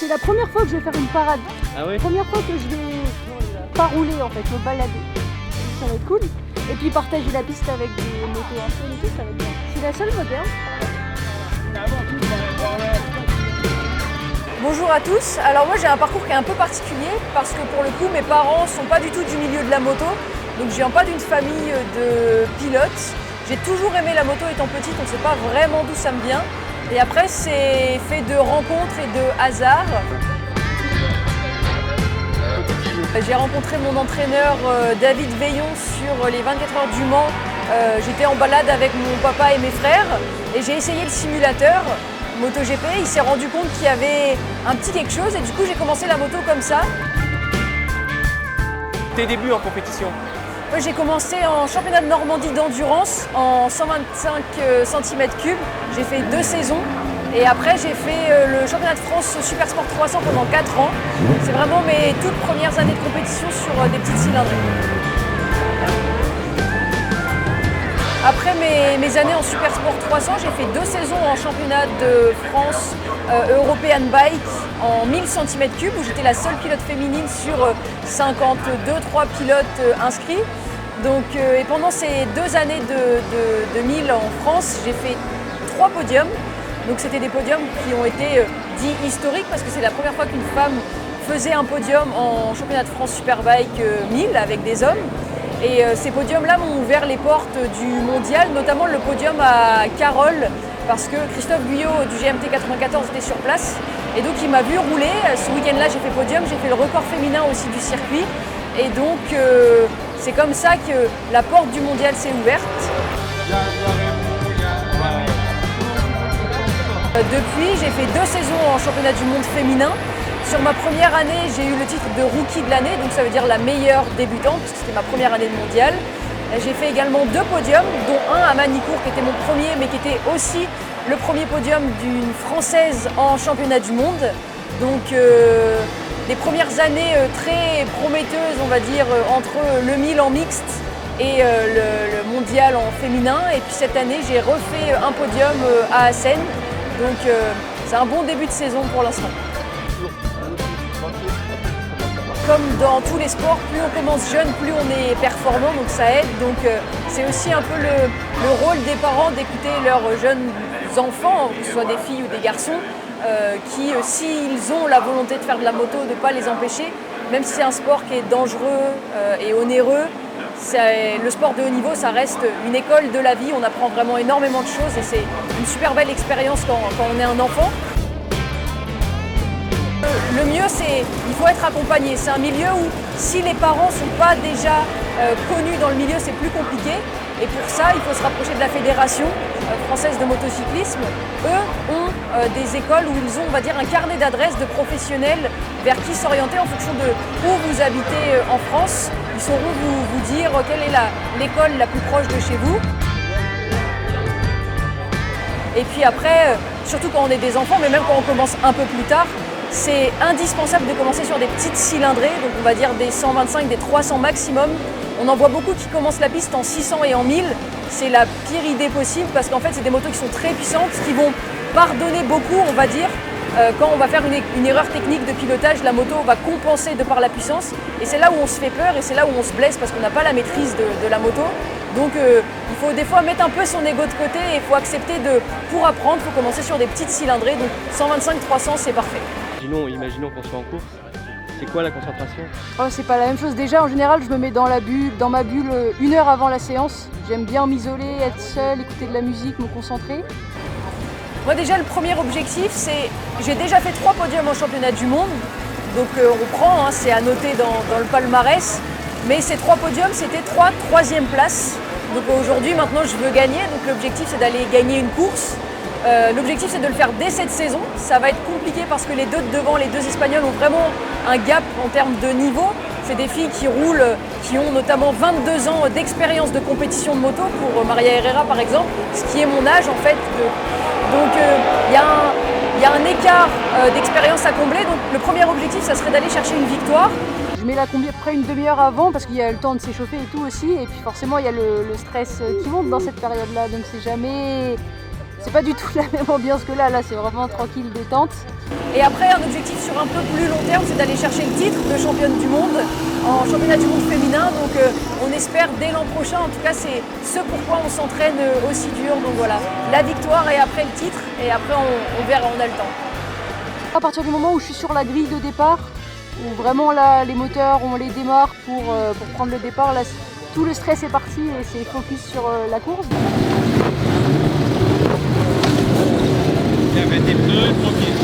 c'est la première fois que je vais faire une parade. Ah ouais? Première fois que je vais pas rouler en fait, me balader. Ça va être cool. Et puis partager la piste avec des motos anciennes et tout, ça va être bien. Je suis la seule moderne. Bonjour à tous, alors moi j'ai un parcours qui est un peu particulier parce que pour le coup mes parents sont pas du tout du milieu de la moto, donc je viens pas d'une famille de pilotes. J'ai toujours aimé la moto étant petite, on ne sait pas vraiment d'où ça me vient. Et après c'est fait de rencontres et de hasards. J'ai rencontré mon entraîneur David Veillon sur les 24 heures du Mans. J'étais en balade avec mon papa et mes frères et j'ai essayé le simulateur MotoGP. Il s'est rendu compte qu'il y avait un petit quelque chose et du coup j'ai commencé la moto comme ça. Tes débuts en compétition? Moi j'ai commencé en championnat de Normandie d'endurance en 125 cm3. J'ai fait 2 saisons. Et après, j'ai fait le championnat de France Super Sport 300 pendant 4 ans. C'est vraiment mes toutes premières années de compétition sur des petites cylindrées. Après mes années en Super Sport 300, j'ai fait 2 saisons en championnat de France European Bike en 1000 cm3 où j'étais la seule pilote féminine sur 52-3 pilotes inscrits. Donc, et pendant ces 2 années de 1000 en France, j'ai fait 3 podiums. Donc c'était des podiums qui ont été dits historiques parce que c'est la première fois qu'une femme faisait un podium en championnat de France Superbike 1000 avec des hommes. Et ces podiums-là m'ont ouvert les portes du mondial, notamment le podium à Carole, parce que Christophe Guyot du GMT 94 était sur place. Et donc il m'a vu rouler. Ce week-end-là j'ai fait podium, j'ai fait le record féminin aussi du circuit. Et donc c'est comme ça que la porte du mondial s'est ouverte. Depuis, j'ai fait 2 saisons en championnat du monde féminin. Sur ma première année, j'ai eu le titre de rookie de l'année, donc ça veut dire la meilleure débutante, puisque c'était ma première année de mondial. J'ai fait également 2 podiums, dont un à Manicourt, qui était mon premier, mais qui était aussi le premier podium d'une Française en championnat du monde. Donc des premières années très prometteuses, on va dire, entre le 1000 en mixte et le mondial en féminin. Et puis cette année, j'ai refait un podium à Assen. Donc c'est un bon début de saison pour l'instant. Comme dans tous les sports, plus on commence jeune, plus on est performant, donc ça aide. Donc c'est aussi un peu le rôle des parents d'écouter leurs jeunes enfants, que ce soit des filles ou des garçons, qui, s'ils ont la volonté de faire de la moto, de ne pas les empêcher, même si c'est un sport qui est dangereux et onéreux. Le sport de haut niveau, ça reste une école de la vie, on apprend vraiment énormément de choses et c'est une super belle expérience quand on est un enfant. Le mieux, il faut être accompagné. C'est un milieu où si les parents ne sont pas déjà connus dans le milieu, c'est plus compliqué. Et pour ça, il faut se rapprocher de la Fédération française de motocyclisme. Eux ont des écoles où ils ont, on va dire, un carnet d'adresses de professionnels vers qui s'orienter en fonction de où vous habitez en France. Ils sauront vous dire quelle est l'école la plus proche de chez vous. Et puis après, surtout quand on est des enfants, mais même quand on commence un peu plus tard, c'est indispensable de commencer sur des petites cylindrées, donc on va dire des 125, des 300 maximum. On en voit beaucoup qui commencent la piste en 600 et en 1000. C'est la pire idée possible parce qu'en fait, c'est des motos qui sont très puissantes, qui vont pardonner beaucoup, on va dire. Quand on va faire une erreur technique de pilotage, la moto va compenser de par la puissance. Et c'est là où on se fait peur et c'est là où on se blesse parce qu'on n'a pas la maîtrise de la moto. Donc il faut des fois mettre un peu son ego de côté et il faut accepter pour apprendre, il faut commencer sur des petites cylindrées. Donc 125-300, c'est parfait. Imaginons qu'on soit en course. C'est quoi la concentration? Oh, c'est pas la même chose. Déjà, en général, je me mets dans ma bulle 1 heure avant la séance. J'aime bien m'isoler, être seule, écouter de la musique, me concentrer. Moi déjà, le premier objectif, c'est... J'ai déjà fait 3 podiums en championnat du monde. Donc on prend, c'est à noter dans le palmarès. Mais ces 3 podiums, c'était 3 troisième places. Donc aujourd'hui, maintenant, je veux gagner. Donc l'objectif, c'est d'aller gagner une course. L'objectif, c'est de le faire dès cette saison. Ça va être compliqué parce que les 2 de devant, les 2 Espagnols, ont vraiment un gap en termes de niveau. C'est des filles qui roulent, qui ont notamment 22 ans d'expérience de compétition de moto, pour Maria Herrera par exemple, ce qui est mon âge en fait. Donc il y a un écart d'expérience à combler. Donc le premier objectif, ça serait d'aller chercher une victoire. Je mets la combi à peu près une demi-heure avant parce qu'il y a le temps de s'échauffer et tout aussi. Et puis forcément, il y a le stress qui monte dans cette période-là. Donc c'est C'est pas du tout la même ambiance que là c'est vraiment tranquille, détente. Et après, un objectif sur un peu plus long terme, c'est d'aller chercher le titre de championne du monde en championnat du monde féminin. Donc on espère dès l'an prochain, en tout cas c'est ce pourquoi on s'entraîne aussi dur. Donc voilà, la victoire et après le titre, et après on verra, on a le temps. À partir du moment où je suis sur la grille de départ, où vraiment là les moteurs on les démarre pour prendre le départ, là tout le stress est parti et c'est focus sur la course. Il y avait des pneus tranquilles.